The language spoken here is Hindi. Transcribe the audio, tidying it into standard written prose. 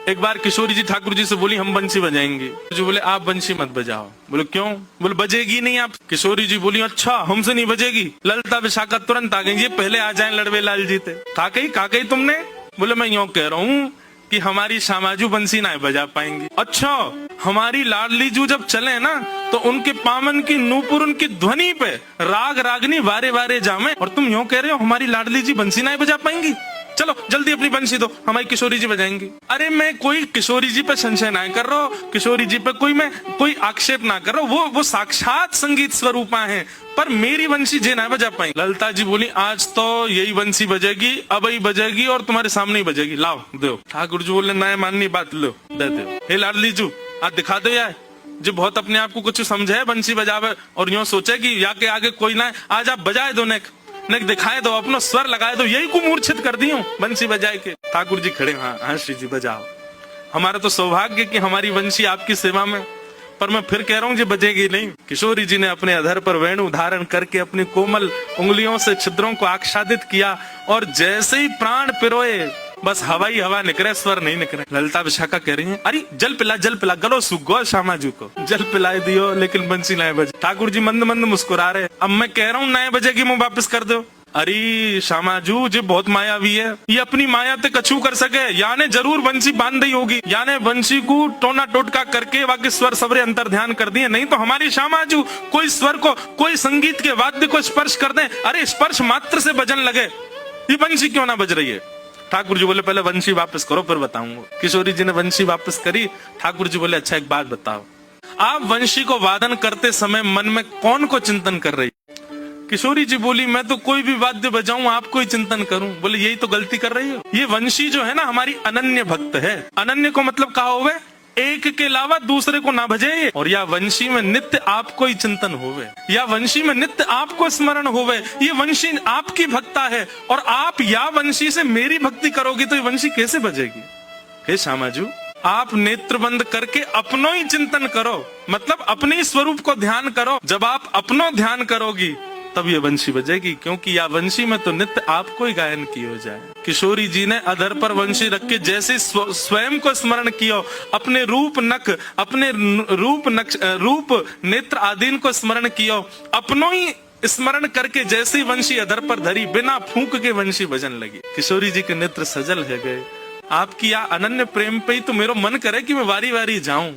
एक बार किशोरी जी ठाकुर जी से बोली हम बंसी बजाएंगे। जो बोले आप बंसी मत बजाओ। बोले क्यों? बोले बजेगी नहीं आप। किशोरी जी बोली अच्छा हमसे नहीं बजेगी। ललिता विशाखा तुरंत आ गई, ये पहले आ जाए लड़वे लाल जी थे। का कही तुमने? बोले मैं यूं कह रहा हूँ कि हमारी श्यामाजू बंसी ना बजा पाएंगी। अच्छा हमारी लाडली जू जब चले ना तो उनके पामन की नूपुर उनकी ध्वनि पे राग रागनी वारे वारे जामे, और तुम यूं कह रहे हो हमारी लाडली जी बंसी ना बजा पाएंगी। चलो जल्दी अपनी बंसी दो, हमारी किशोरी जी बजाएंगी। अरे मैं कोई किशोरी जी पे संशय ना कर रहा हूँ, किशोरी जी पे कोई आक्षेप ना कर रहा हूँ, वो साक्षात संगीत स्वरूपा है, पर मेरी बंसी जे ना बजा पाई। ललिता जी बोली आज तो यही बंसी बजेगी, अब ही बजेगी और तुम्हारे सामने ही बजेगी, लाओ दो। ठाकुर जी बोले ना माननी बात, लो देते। हे लाडली जू आज दिखा दो यार, जो बहुत अपने आप को कुछ समझे बंसी बजावे और यूं सोचे कि या के आगे कोई ना, आज आप बजाए दो, नेक दिखाए दो, अपना स्वर लगाए दो, यही को मूर्छित कर दी हूँ बंसी बजाए के। ठाकुर जी खड़े, हाँ श्री जी बजाओ। हमारा तो सौभाग्य कि हमारी बंसी आपकी सेवा में, पर मैं फिर कह रहा हूँ जी बजेगी नहीं। किशोरी जी ने अपने अधर पर वेणु धारण करके अपनी कोमल उंगलियों से छिद्रों को आच्छादित किया और जैसे ही प्राण पिरोए बस हवा ही हवा निकले, स्वर नहीं निकले। ललिता विशाखा कह रही है अरे जल पिला गलो सुगो श्यामाजू को जल पिलाए दियो लेकिन बंसी नए बजे। ठाकुर जी मंद मंद मुस्कुरा रहे। अब मैं कह रहा हूँ नए बजेगी मुंह वापस कर दो। अरे श्यामाजू जी बहुत मायावी है, ये अपनी माया ते कछु कर सके, याने जरूर बंसी बांध दी होगी, याने बंसी को टोना टोटका करके बाकी स्वर सबरे अंतर ध्यान कर दिए, नहीं तो हमारी श्यामाजू कोई स्वर को कोई संगीत के वाद्य को स्पर्श कर दे, अरे स्पर्श मात्र से बजन लगे, ये बंसी क्यों ना बज रही है। ठाकुर जी बोले पहले वंशी वापस करो फिर बताऊंगा। किशोरी जी ने वंशी वापस करी। ठाकुर जी बोले अच्छा एक बात बताओ, आप वंशी को वादन करते समय मन में कौन को चिंतन कर रही? किशोरी जी बोली मैं तो कोई भी वाद्य बजाऊं आपको ही चिंतन करूं। बोले यही तो गलती कर रही हो, ये वंशी जो है ना हमारी अनन्य भक्त है। अनन्य को मतलब कहा होवे एक के अलावा दूसरे को ना भजे, और या वंशी में नित्य आपको ही चिंतन होवे, या वंशी में नित्य आपको स्मरण होवे, ये वंशी आपकी भक्ता है और आप या वंशी से मेरी भक्ति करोगी तो ये वंशी कैसे बजेगी। हे श्यामाजू आप नेत्र बंद करके अपनो ही चिंतन करो, मतलब अपने स्वरूप को ध्यान करो। जब आप अपनो ध्यान करोगी तब ये वंशी बजेगी, क्योंकि या वंशी में तो नित्य आपको ही गायन की हो जाए। किशोरी जी ने अधर पर वंशी रख के जैसे स्वयं को स्मरण किया, अपने रूप नक अपने रूप नेत्र आदि को स्मरण किया, अपनो ही स्मरण करके जैसे वंशी अधर पर धरी बिना फूंक के वंशी बजन लगी। किशोरी जी के नेत्र सजल है गए। आपकी या अनन्य प्रेम पे ही तो मेरा मन करे कि मैं वारी वारी जाऊं।